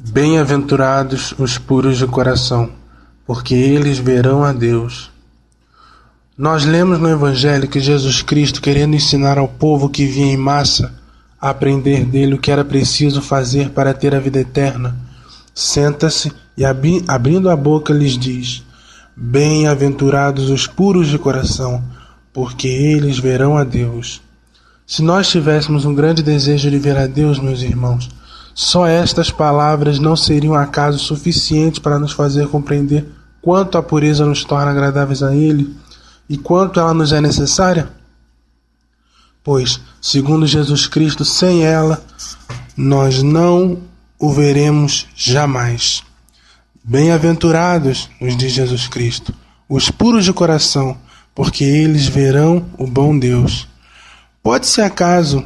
Bem-aventurados os puros de coração, porque eles verão a Deus. Nós lemos no Evangelho que Jesus Cristo, querendo ensinar ao povo que vinha em massa a aprender dele o que era preciso fazer para ter a vida eterna, senta-se e, abrindo a boca, lhes diz: Bem-aventurados os puros de coração, porque eles verão a Deus. Se nós tivéssemos um grande desejo de ver a Deus, meus irmãos, só estas palavras não seriam acaso suficientes para nos fazer compreender quanto a pureza nos torna agradáveis a Ele e quanto ela nos é necessária? Pois, segundo Jesus Cristo, sem ela, nós não o veremos jamais. Bem-aventurados, nos diz Jesus Cristo, os puros de coração, porque eles verão o bom Deus. Pode-se acaso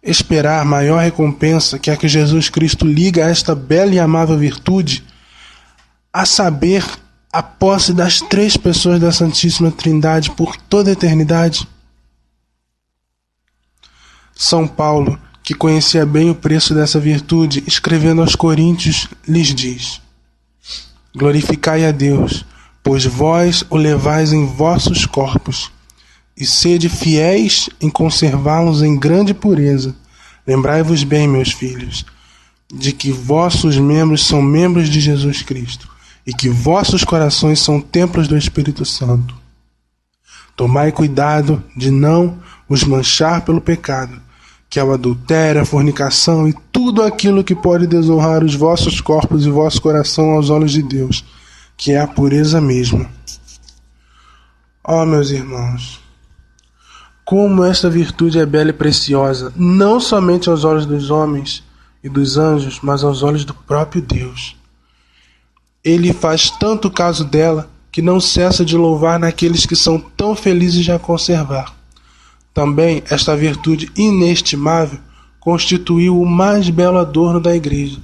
esperar maior recompensa que a que Jesus Cristo liga a esta bela e amável virtude, a saber, a posse das três pessoas da Santíssima Trindade por toda a eternidade? São Paulo, que conhecia bem o preço dessa virtude, escrevendo aos Coríntios, lhes diz: Glorificai a Deus, pois vós o levais em vossos corpos, e sede fiéis em conservá-los em grande pureza. Lembrai-vos bem, meus filhos, de que vossos membros são membros de Jesus Cristo, e que vossos corações são templos do Espírito Santo. Tomai cuidado de não os manchar pelo pecado, que é o adultério, a fornicação e tudo aquilo que pode desonrar os vossos corpos e vosso coração aos olhos de Deus, que é a pureza mesma. Ó, meus irmãos, como esta virtude é bela e preciosa, não somente aos olhos dos homens e dos anjos, mas aos olhos do próprio Deus. Ele faz tanto caso dela que não cessa de louvar naqueles que são tão felizes de a conservar. Também esta virtude inestimável constituiu o mais belo adorno da Igreja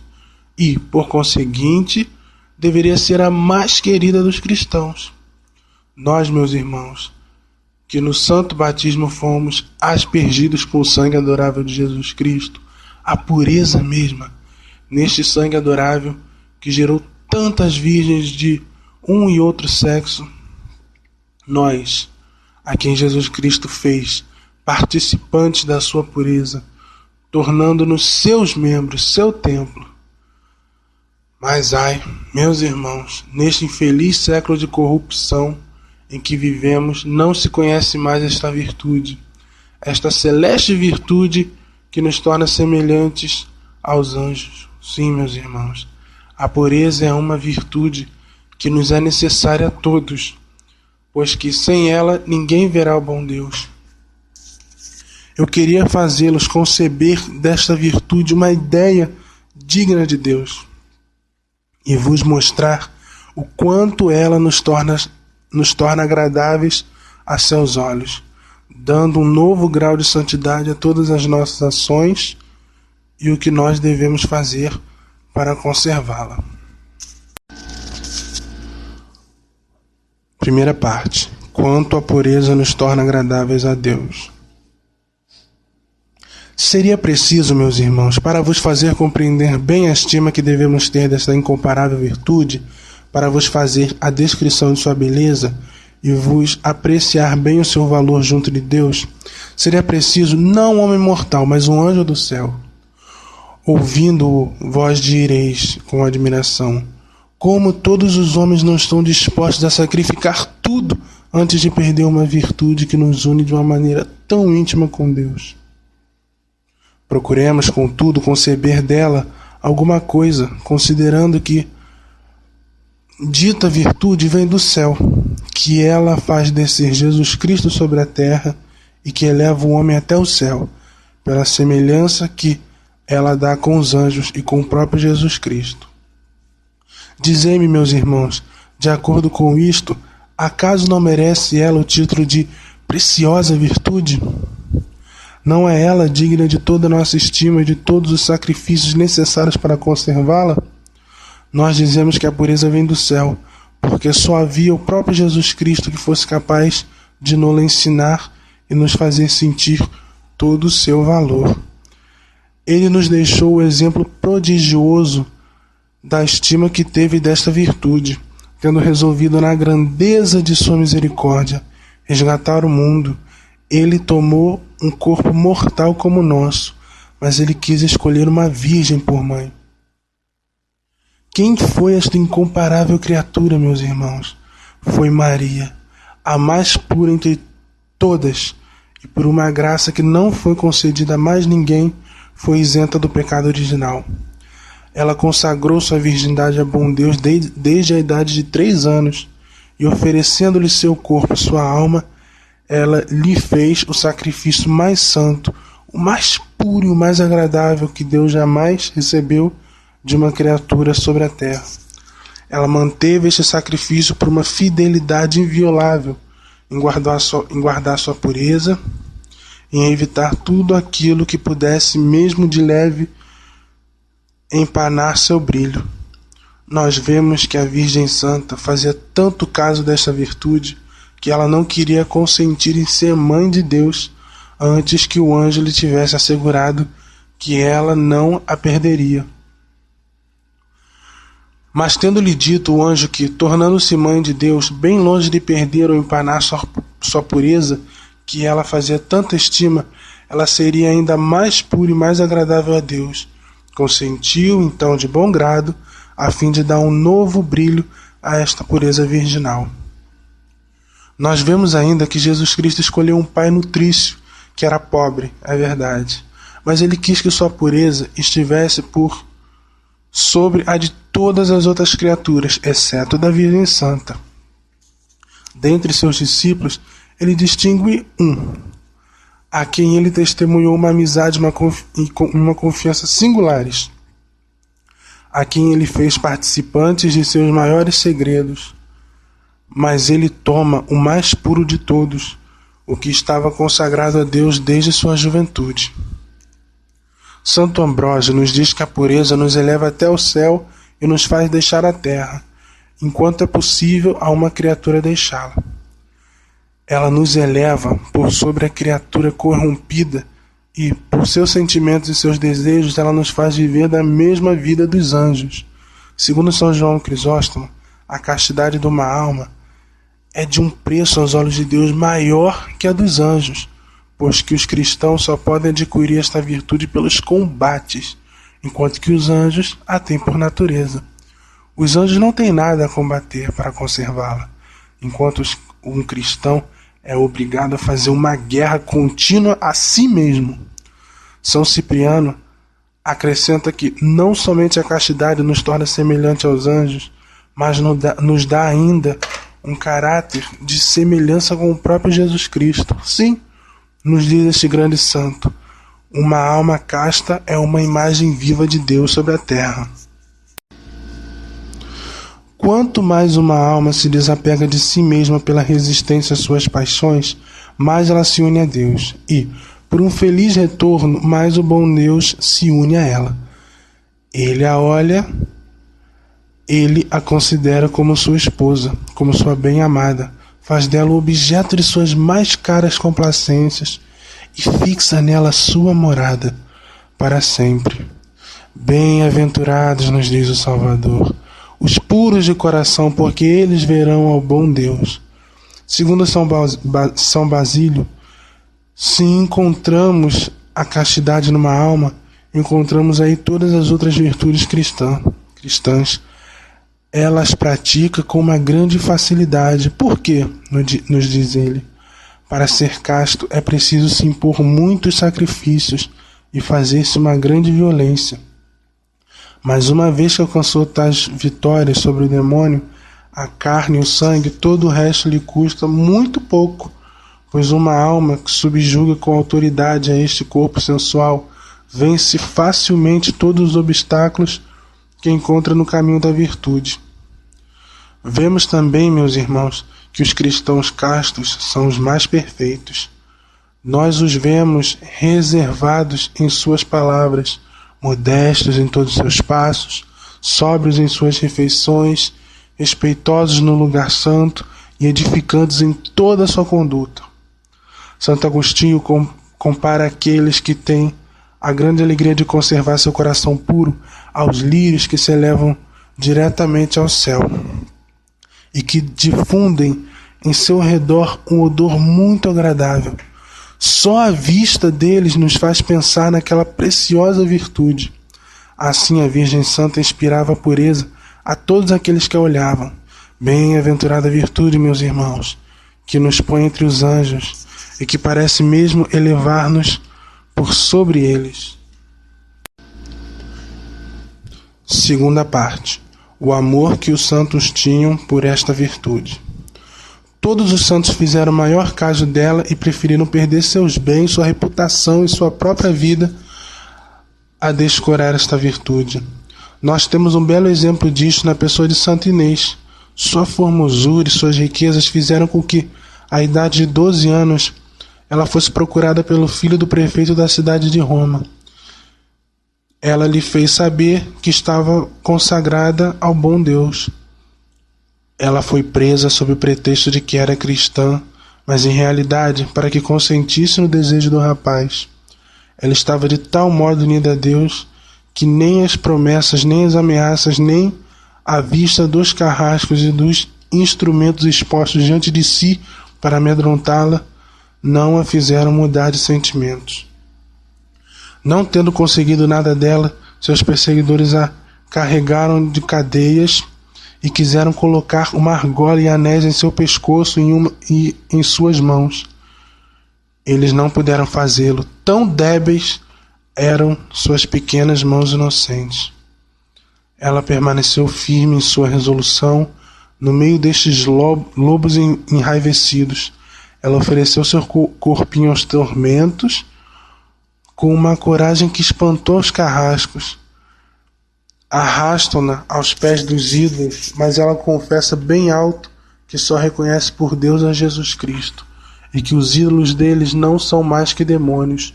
e, por conseguinte, deveria ser a mais querida dos cristãos. Nós, meus irmãos, que no santo batismo fomos aspergidos com o sangue adorável de Jesus Cristo, a pureza mesma, neste sangue adorável que gerou tantas virgens de um e outro sexo, nós, a quem Jesus Cristo fez participantes da sua pureza, tornando-nos seus membros, seu templo. Mas ai, meus irmãos, neste infeliz século de corrupção em que vivemos, não se conhece mais esta virtude, esta celeste virtude que nos torna semelhantes aos anjos. Sim, meus irmãos, a pureza é uma virtude que nos é necessária a todos, pois que sem ela ninguém verá o bom Deus. Eu queria fazê-los conceber desta virtude uma ideia digna de Deus e vos mostrar o quanto ela nos torna agradáveis a seus olhos, dando um novo grau de santidade a todas as nossas ações e o que nós devemos fazer para conservá-la. Primeira parte: quanto a pureza nos torna agradáveis a Deus. Seria preciso, meus irmãos, para vos fazer compreender bem a estima que devemos ter desta incomparável virtude, para vos fazer a descrição de sua beleza e vos apreciar bem o seu valor junto de Deus, seria preciso não um homem mortal, mas um anjo do céu. Ouvindo-o, vós direis com admiração: como todos os homens não estão dispostos a sacrificar tudo antes de perder uma virtude que nos une de uma maneira tão íntima com Deus. Procuremos, contudo, conceber dela alguma coisa, considerando que dita virtude vem do céu, que ela faz descer Jesus Cristo sobre a terra e que eleva o homem até o céu, pela semelhança que ela dá com os anjos e com o próprio Jesus Cristo. Dizei-me, meus irmãos, de acordo com isto, acaso não merece ela o título de preciosa virtude? Não é ela digna de toda a nossa estima e de todos os sacrifícios necessários para conservá-la? Nós dizemos que a pureza vem do céu, porque só havia o próprio Jesus Cristo que fosse capaz de nos ensinar e nos fazer sentir todo o seu valor. Ele nos deixou o exemplo prodigioso da estima que teve desta virtude, tendo resolvido na grandeza de sua misericórdia resgatar o mundo. Ele tomou um corpo mortal como o nosso, mas ele quis escolher uma virgem por mãe. Quem foi esta incomparável criatura, meus irmãos? Foi Maria, a mais pura entre todas, e por uma graça que não foi concedida a mais ninguém, foi isenta do pecado original. Ela consagrou sua virgindade a bom Deus desde a idade de 3 anos, e oferecendo-lhe seu corpo e sua alma, ela lhe fez o sacrifício mais santo, o mais puro e o mais agradável que Deus jamais recebeu de uma criatura sobre a terra. Ela manteve este sacrifício por uma fidelidade inviolável, em guardar sua pureza, em evitar tudo aquilo que pudesse, mesmo de leve, empanar seu brilho. Nós vemos que a Virgem Santa fazia tanto caso desta virtude que ela não queria consentir em ser mãe de Deus antes que o anjo lhe tivesse assegurado que ela não a perderia. Mas tendo-lhe dito o anjo que, tornando-se mãe de Deus, bem longe de perder ou empanar sua pureza, que ela fazia tanta estima, ela seria ainda mais pura e mais agradável a Deus, consentiu então de bom grado, a fim de dar um novo brilho a esta pureza virginal. Nós vemos ainda que Jesus Cristo escolheu um pai nutrício, que era pobre, é verdade, mas ele quis que sua pureza estivesse por sobre a de todas as outras criaturas, exceto da Virgem Santa. Dentre seus discípulos, ele distingue um, a quem ele testemunhou uma amizade e uma confiança singulares, a quem ele fez participantes de seus maiores segredos, mas ele toma o mais puro de todos, o que estava consagrado a Deus desde sua juventude. Santo Ambrósio nos diz que a pureza nos eleva até o céu e nos faz deixar a terra, enquanto é possível a uma criatura deixá-la. Ela nos eleva por sobre a criatura corrompida e, por seus sentimentos e seus desejos, ela nos faz viver da mesma vida dos anjos. Segundo São João Crisóstomo, a castidade de uma alma é de um preço aos olhos de Deus maior que a dos anjos, pois que os cristãos só podem adquirir esta virtude pelos combates, enquanto que os anjos a têm por natureza. Os anjos não têm nada a combater para conservá-la, enquanto um cristão é obrigado a fazer uma guerra contínua a si mesmo. São Cipriano acrescenta que não somente a castidade nos torna semelhante aos anjos, mas nos dá ainda um caráter de semelhança com o próprio Jesus Cristo. Sim, nos diz este grande santo, uma alma casta é uma imagem viva de Deus sobre a terra. Quanto mais uma alma se desapega de si mesma pela resistência às suas paixões, mais ela se une a Deus e, por um feliz retorno, mais o bom Deus se une a ela. Ele a olha, ele a considera como sua esposa, como sua bem-amada, faz dela o objeto de suas mais caras complacências e fixa nela sua morada para sempre. Bem-aventurados, nos diz o Salvador, os puros de coração, porque eles verão ao bom Deus. Segundo São Basílio, se encontramos a castidade numa alma, encontramos aí todas as outras virtudes cristãs. Elas pratica com uma grande facilidade. Por quê? Nos diz ele. Para ser casto é preciso se impor muitos sacrifícios e fazer-se uma grande violência. Mas uma vez que alcançou tais vitórias sobre o demônio, a carne e o sangue, todo o resto lhe custa muito pouco, pois uma alma que subjuga com autoridade a este corpo sensual vence facilmente todos os obstáculos que encontra no caminho da virtude. Vemos também, meus irmãos, que os cristãos castos são os mais perfeitos. Nós os vemos reservados em suas palavras, modestos em todos os seus passos, sóbrios em suas refeições, respeitosos no lugar santo e edificantes em toda a sua conduta. Santo Agostinho compara aqueles que têm a grande alegria de conservar seu coração puro aos lírios que se elevam diretamente ao céu e que difundem em seu redor um odor muito agradável. Só a vista deles nos faz pensar naquela preciosa virtude. Assim a Virgem Santa inspirava pureza a todos aqueles que a olhavam. Bem-aventurada virtude, meus irmãos, que nos põe entre os anjos e que parece mesmo elevar-nos por sobre eles. Segunda parte. O amor que os santos tinham por esta virtude. Todos os santos fizeram maior caso dela e preferiram perder seus bens, sua reputação e sua própria vida a descurar esta virtude. Nós temos um belo exemplo disto na pessoa de Santa Inês. Sua formosura e suas riquezas fizeram com que, à idade de 12 anos, ela fosse procurada pelo filho do prefeito da cidade de Roma. Ela lhe fez saber que estava consagrada ao bom Deus. Ela foi presa sob o pretexto de que era cristã, mas em realidade para que consentisse no desejo do rapaz. Ela estava de tal modo unida a Deus que nem as promessas, nem as ameaças, nem a vista dos carrascos e dos instrumentos expostos diante de si para amedrontá-la não a fizeram mudar de sentimentos. Não tendo conseguido nada dela, seus perseguidores a carregaram de e quiseram colocar uma argola e anéis em seu pescoço e em suas mãos. Eles não puderam fazê-lo, tão débeis eram suas pequenas mãos inocentes. Ela permaneceu firme em sua resolução, no meio destes lobos enraivecidos. Ela ofereceu seu corpinho aos tormentos, com uma coragem que espantou os carrascos. Arrastam-na aos pés dos ídolos, mas ela confessa bem alto que só reconhece por Deus a Jesus Cristo, e que os ídolos deles não são mais que demônios.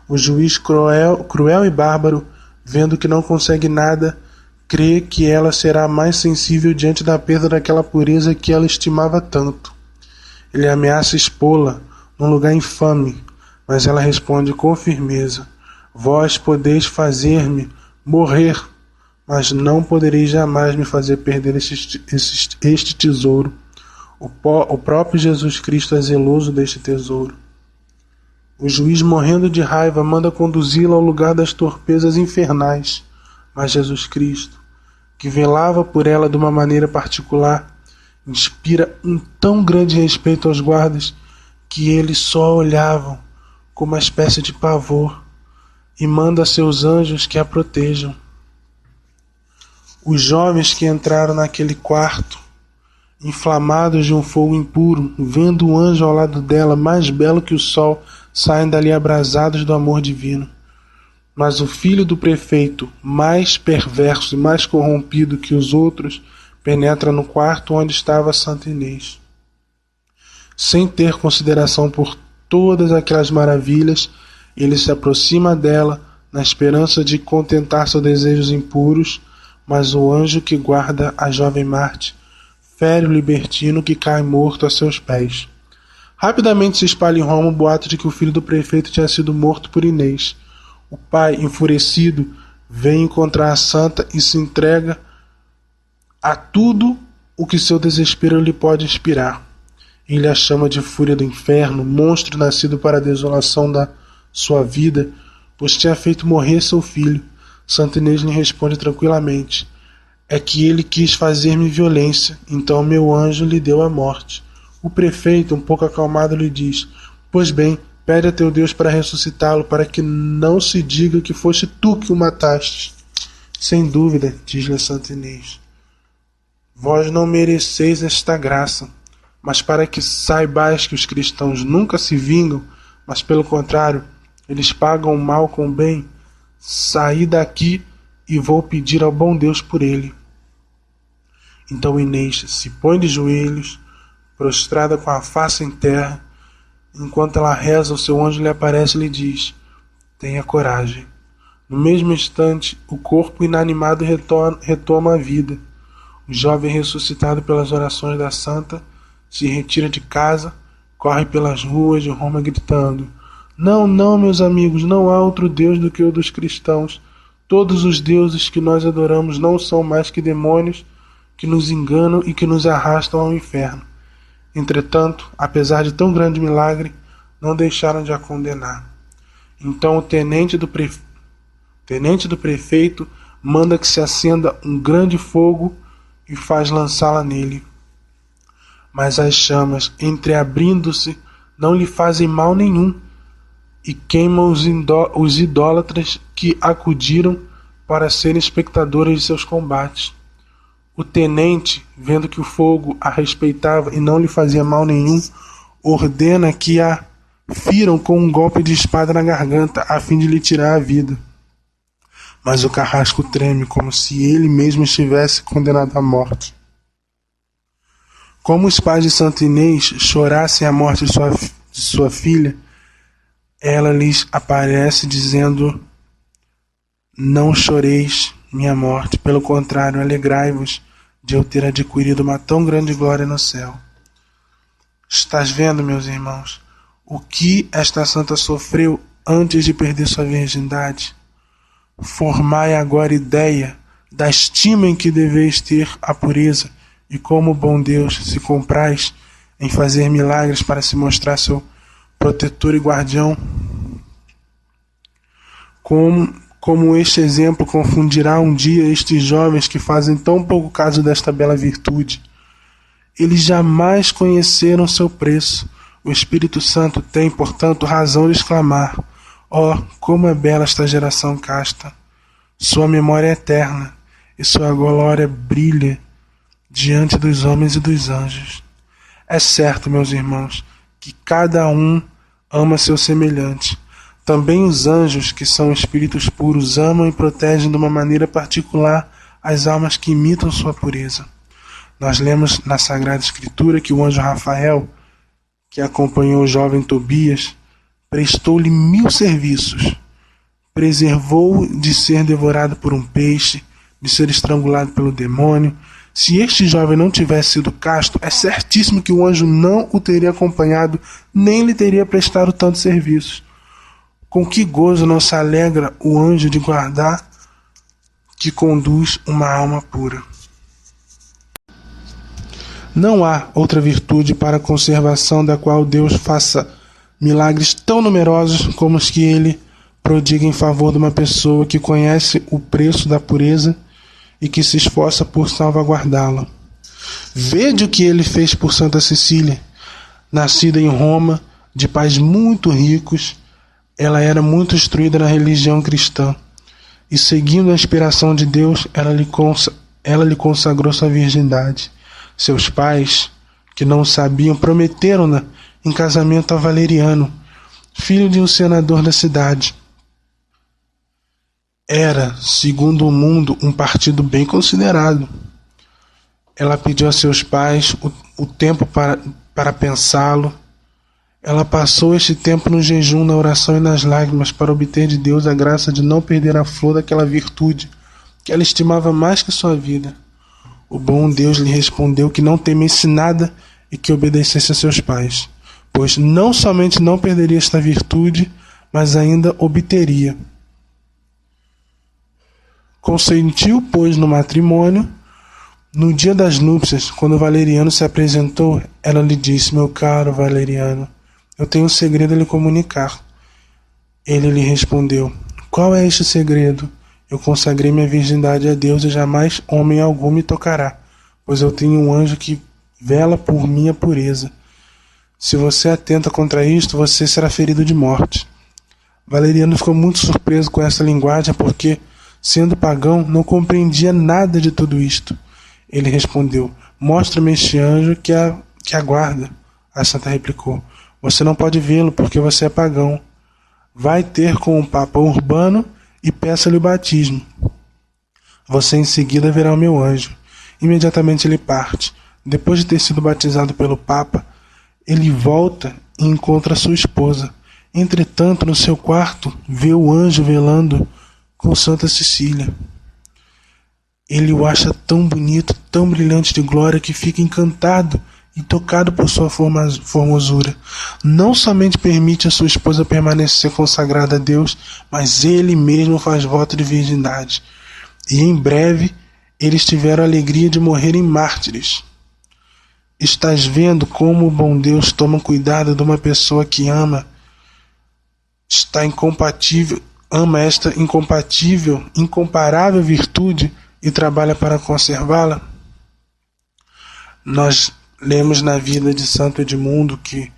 O juiz cruel e bárbaro, vendo que não consegue nada, crê que ela será mais sensível diante da perda daquela pureza que ela estimava tanto. Ele ameaça expô-la num lugar infame, mas ela responde com firmeza: vós podeis fazer-me morrer, mas não podereis jamais me fazer perder este tesouro. O próprio Jesus Cristo é zeloso deste tesouro. O juiz, morrendo de raiva, manda conduzi-la ao lugar das torpezas infernais, mas Jesus Cristo, que velava por ela de uma maneira particular, inspira um tão grande respeito aos guardas que eles só olhavam com uma espécie de pavor e manda a seus anjos que a protejam. Os jovens que entraram naquele quarto, inflamados de um fogo impuro, vendo o anjo ao lado dela, mais belo que o sol, saem dali abrasados do amor divino. Mas o filho do prefeito, mais perverso e mais corrompido que os outros, penetra no quarto onde estava Santa Inês. Sem ter consideração por todas aquelas maravilhas, ele se aproxima dela na esperança de contentar seus desejos impuros, mas o anjo que guarda a jovem Marte fere o libertino que cai morto a seus pés. Rapidamente se espalha em Roma o boato de que o filho do prefeito tinha sido morto por Inês. O pai, enfurecido, vem encontrar a santa e se entrega a tudo o que seu desespero lhe pode inspirar. Ele a chama de fúria do inferno, monstro nascido para a desolação da sua vida, pois tinha feito morrer seu filho. Santa Inês lhe responde tranquilamente: é que ele quis fazer-me violência, então meu anjo lhe deu a morte. O prefeito, um pouco acalmado, lhe diz: pois bem, pede a teu Deus para ressuscitá-lo, para que não se diga que foste tu que o mataste. Sem dúvida, diz-lhe Santa Inês, vós não mereceis esta graça, mas para que saibais que os cristãos nunca se vingam, mas pelo contrário, eles pagam o mal com o bem, saí daqui e vou pedir ao bom Deus por ele. Então Inês se põe de joelhos, prostrada com a face em terra. Enquanto ela reza, o seu anjo lhe aparece e lhe diz: tenha coragem. No mesmo instante, o corpo inanimado retoma a vida. O jovem, ressuscitado pelas orações da santa, se retira de casa, corre pelas ruas de Roma gritando: Não, não, meus amigos, não há outro Deus do que o dos cristãos. Todos os deuses que nós adoramos não são mais que demônios que nos enganam e que nos arrastam ao inferno. Entretanto, apesar de tão grande milagre, não deixaram de a condenar. Então o tenente do prefeito manda que se acenda um grande fogo e faz lançá-la nele. Mas as chamas, entreabrindo-se, não lhe fazem mal nenhum e queimam os idólatras que acudiram para serem espectadores de seus combates. O tenente, vendo que o fogo a respeitava e não lhe fazia mal nenhum, ordena que a firam com um golpe de espada na garganta, a fim de lhe tirar a vida. Mas o carrasco treme, como se ele mesmo estivesse condenado à morte. Como os pais de Santo Inês chorassem a morte de sua filha, ela lhes aparece dizendo: não choreis minha morte, pelo contrário, alegrai-vos de eu ter adquirido uma tão grande glória no céu. Estás vendo, meus irmãos, o que esta santa sofreu antes de perder sua virgindade? Formai agora ideia da estima em que deveis ter a pureza, e como bom Deus se compraz em fazer milagres para se mostrar seu protetor e guardião. Como este exemplo confundirá um dia estes jovens que fazem tão pouco caso desta bela virtude. Eles jamais conheceram seu preço. O Espírito Santo tem, portanto, razão de exclamar: ó, como é bela esta geração casta! Sua memória é eterna, e sua glória brilha diante dos homens e dos anjos. É certo, meus irmãos, que cada um ama seu semelhante. Também os anjos, que são espíritos puros, amam e protegem de uma maneira particular as almas que imitam sua pureza. Nós lemos na Sagrada Escritura que o anjo Rafael, que acompanhou o jovem Tobias, prestou-lhe 1000 serviços. Preservou-o de ser devorado por um peixe, de ser estrangulado pelo demônio. Se este jovem não tivesse sido casto, é certíssimo que o anjo não o teria acompanhado, nem lhe teria prestado tantos serviços. Com que gozo não se alegra o anjo de guardar que conduz uma alma pura. Não há outra virtude para a conservação da qual Deus faça milagres tão numerosos como os que ele prodiga em favor de uma pessoa que conhece o preço da pureza e que se esforça por salvaguardá-la. Vede o que ele fez por Santa Cecília, nascida em Roma, de pais muito ricos. Ela era muito instruída na religião cristã, e seguindo a inspiração de Deus, ela lhe consagrou sua virgindade. Seus pais, que não sabiam, prometeram-na em casamento a Valeriano, filho de um senador da cidade. Era, segundo o mundo, um partido bem considerado. Ela pediu a seus pais o tempo para pensá-lo. Ela passou este tempo no jejum, na oração e nas lágrimas para obter de Deus a graça de não perder a flor daquela virtude que ela estimava mais que sua vida. O bom Deus lhe respondeu que não temesse nada e que obedecesse a seus pais, pois não somente não perderia esta virtude, mas ainda obteria. Consentiu, pois, no matrimônio. No dia das núpcias, quando Valeriano se apresentou, ela lhe disse: meu caro Valeriano, eu tenho um segredo a lhe comunicar. Ele lhe respondeu: qual é este segredo? Eu consagrei minha virgindade a Deus e jamais homem algum me tocará, pois eu tenho um anjo que vela por minha pureza. Se você atenta contra isto, você será ferido de morte. Valeriano ficou muito surpreso com essa linguagem, porque, sendo pagão, não compreendia nada de tudo isto. Ele respondeu: mostra-me este anjo que aguarda. A santa replicou: você não pode vê-lo, porque você é pagão. Vai ter com o Papa Urbano e peça-lhe o batismo. Você em seguida verá o meu anjo. Imediatamente ele parte. Depois de ter sido batizado pelo Papa, ele volta e encontra sua esposa. Entretanto, no seu quarto, vê o anjo velando com Santa Cecília. Ele o acha tão bonito, tão brilhante de glória, que fica encantado e, tocado por sua formosura, não somente permite a sua esposa permanecer consagrada a Deus, mas ele mesmo faz voto de virgindade. E em breve eles tiveram a alegria de morrerem mártires. Estás vendo como o bom Deus toma cuidado de uma pessoa que ama esta incomparável virtude e trabalha para conservá-la? Nós lemos na vida de Santo Edmundo que,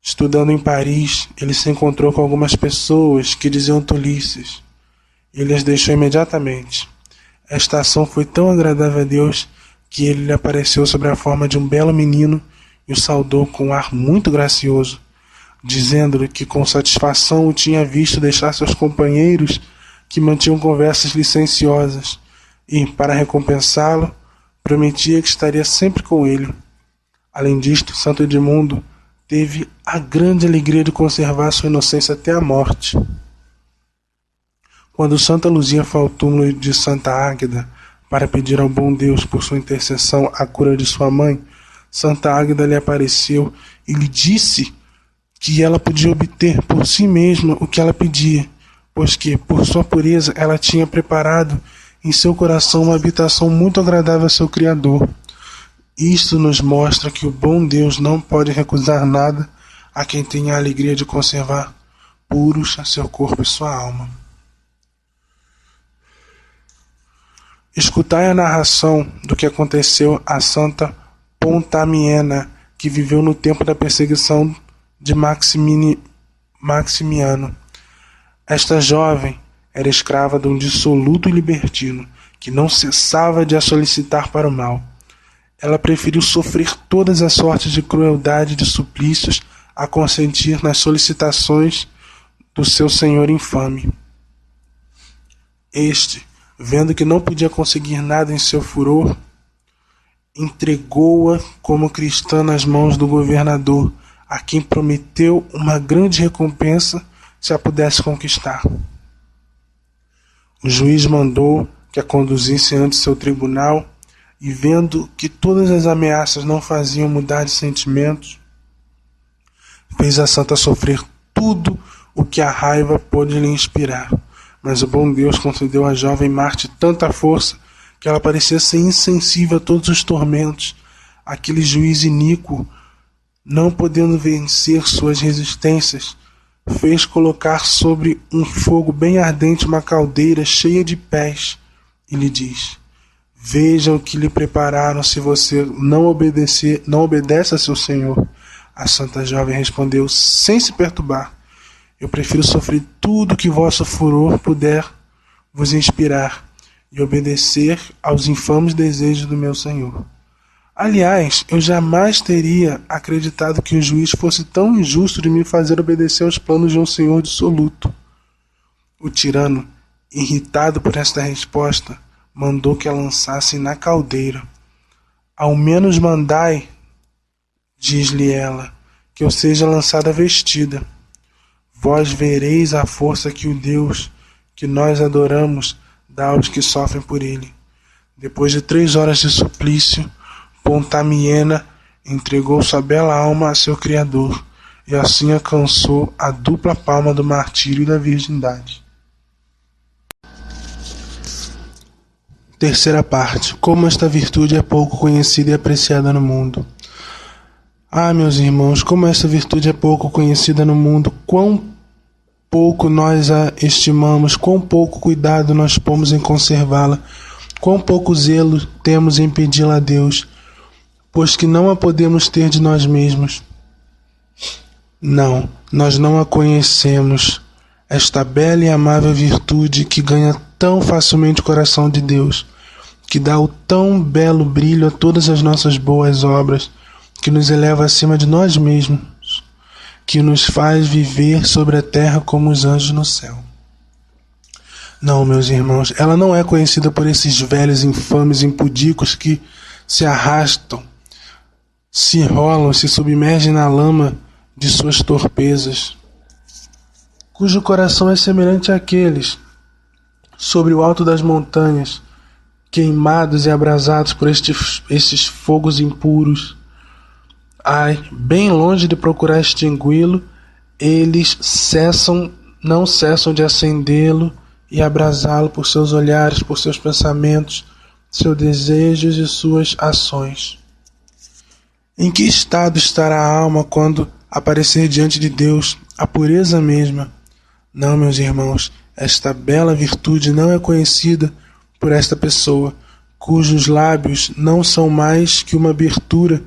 estudando em Paris, ele se encontrou com algumas pessoas que diziam tolices. Ele as deixou imediatamente. Esta ação foi tão agradável a Deus que ele lhe apareceu sob a forma de um belo menino e o saudou com um ar muito gracioso, dizendo-lhe que com satisfação o tinha visto deixar seus companheiros que mantinham conversas licenciosas e, para recompensá-lo, prometia que estaria sempre com ele. Além disto, Santo Edmundo teve a grande alegria de conservar sua inocência até a morte. Quando Santa Luzia foi ao túmulo de Santa Águeda para pedir ao bom Deus por sua intercessão a cura de sua mãe, Santa Águeda lhe apareceu e lhe disse que ela podia obter por si mesma o que ela pedia, pois que, por sua pureza, ela tinha preparado em seu coração uma habitação muito agradável a seu Criador. Isto nos mostra que o bom Deus não pode recusar nada a quem tenha a alegria de conservar puros seu corpo e sua alma. Escutai a narração do que aconteceu a Santa Pontamiena, que viveu no tempo da perseguição de Maximiano. Esta jovem era escrava de um dissoluto e libertino, que não cessava de a solicitar para o mal. Ela preferiu sofrer todas as sortes de crueldade e de suplícios a consentir nas solicitações do seu senhor infame. Este, vendo que não podia conseguir nada em seu furor, entregou-a como cristã nas mãos do governador, a quem prometeu uma grande recompensa se a pudesse conquistar. O juiz mandou que a conduzisse ante seu tribunal e, vendo que todas as ameaças não faziam mudar de sentimentos, fez a santa sofrer tudo o que a raiva pôde lhe inspirar. Mas o bom Deus concedeu à jovem Marte tanta força que ela parecia ser insensível a todos os tormentos. Aquele juiz iníquo, não podendo vencer suas resistências, fez colocar sobre um fogo bem ardente uma caldeira cheia de pés e lhe diz: vejam o que lhe prepararam se você não obedece a seu senhor. A santa jovem respondeu sem se perturbar: eu prefiro sofrer tudo que vosso furor puder vos inspirar e obedecer aos infames desejos do meu senhor. Aliás, eu jamais teria acreditado que o juiz fosse tão injusto de me fazer obedecer aos planos de um senhor dissoluto. O tirano, irritado por esta resposta, mandou que a lançassem na caldeira. Ao menos mandai, diz-lhe ela, que eu seja lançada vestida. Vós vereis a força que o Deus que nós adoramos dá aos que sofrem por ele. Depois de 3 horas de suplício, Pontamiena entregou sua bela alma a seu Criador e assim alcançou a dupla palma do martírio e da virgindade. Terceira parte. Como esta virtude é pouco conhecida e apreciada no mundo. Ah, meus irmãos, como esta virtude é pouco conhecida no mundo, quão pouco nós a estimamos, quão pouco cuidado nós pomos em conservá-la, quão pouco zelo temos em pedi-la a Deus, pois que não a podemos ter de nós mesmos. Não, nós não a conhecemos, esta bela e amável virtude que ganha tão facilmente o coração de Deus, que dá o tão belo brilho a todas as nossas boas obras, que nos eleva acima de nós mesmos, que nos faz viver sobre a terra como os anjos no céu. Não, meus irmãos, ela não é conhecida por esses velhos infames impudicos que se arrastam, se enrolam, se submergem na lama de suas torpezas, cujo coração é semelhante àqueles sobre o alto das montanhas, queimados e abrasados por estes fogos impuros. Ai, bem longe de procurar extingui-lo, eles não cessam de acendê-lo e abrasá-lo por seus olhares, por seus pensamentos, seus desejos e suas ações. Em que estado estará a alma quando aparecer diante de Deus a pureza mesma? Não, meus irmãos, esta bela virtude não é conhecida por esta pessoa, cujos lábios não são mais que uma abertura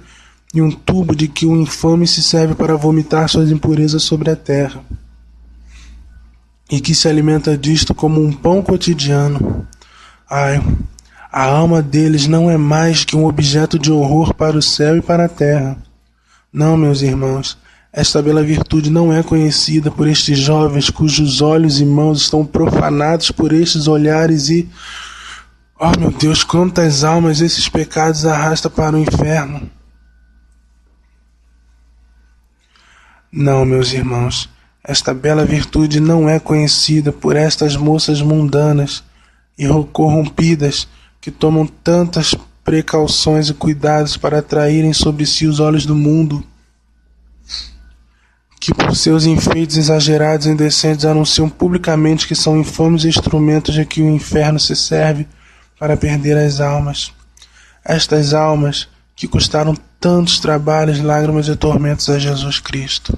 e um tubo de que o infame se serve para vomitar suas impurezas sobre a terra, e que se alimenta disto como um pão cotidiano. Ai, a alma deles não é mais que um objeto de horror para o céu e para a terra. Não, meus irmãos, esta bela virtude não é conhecida por estes jovens cujos olhos e mãos estão profanados por estes olhares e... Oh, meu Deus, quantas almas esses pecados arrastam para o inferno! Não, meus irmãos, esta bela virtude não é conhecida por estas moças mundanas e corrompidas que tomam tantas precauções e cuidados para atraírem sobre si os olhos do mundo, que por seus enfeites exagerados e indecentes anunciam publicamente que são infames instrumentos de que o inferno se serve para perder as almas. Estas almas que custaram tantos trabalhos, lágrimas e tormentos a Jesus Cristo.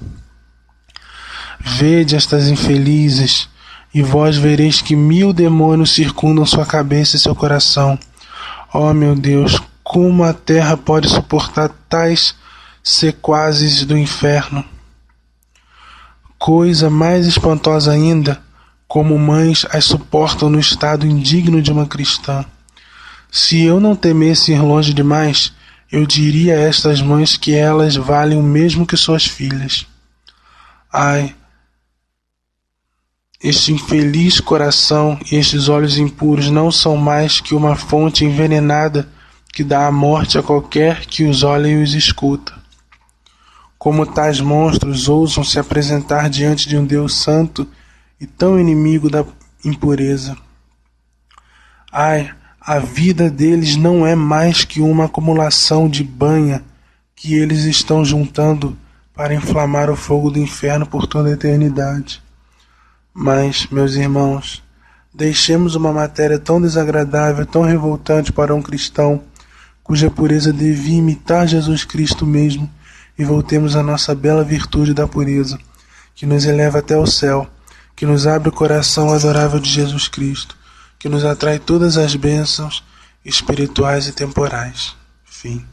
Vede estas infelizes, e vós vereis que 1000 demônios circundam sua cabeça e seu coração. Oh, meu Deus, como a terra pode suportar tais sequazes do inferno? Coisa mais espantosa ainda, como mães as suportam no estado indigno de uma cristã. Se eu não temesse ir longe demais, eu diria a estas mães que elas valem o mesmo que suas filhas. Ai, este infeliz coração e estes olhos impuros não são mais que uma fonte envenenada que dá a morte a qualquer que os olha e os escuta. Como tais monstros ousam se apresentar diante de um Deus santo e tão inimigo da impureza? Ai, a vida deles não é mais que uma acumulação de banha que eles estão juntando para inflamar o fogo do inferno por toda a eternidade. Mas, meus irmãos, deixemos uma matéria tão desagradável, tão revoltante para um cristão, cuja pureza devia imitar Jesus Cristo mesmo, e voltemos à nossa bela virtude da pureza, que nos eleva até o céu, que nos abre o coração adorável de Jesus Cristo, que nos atrai todas as bênçãos espirituais e temporais. Fim.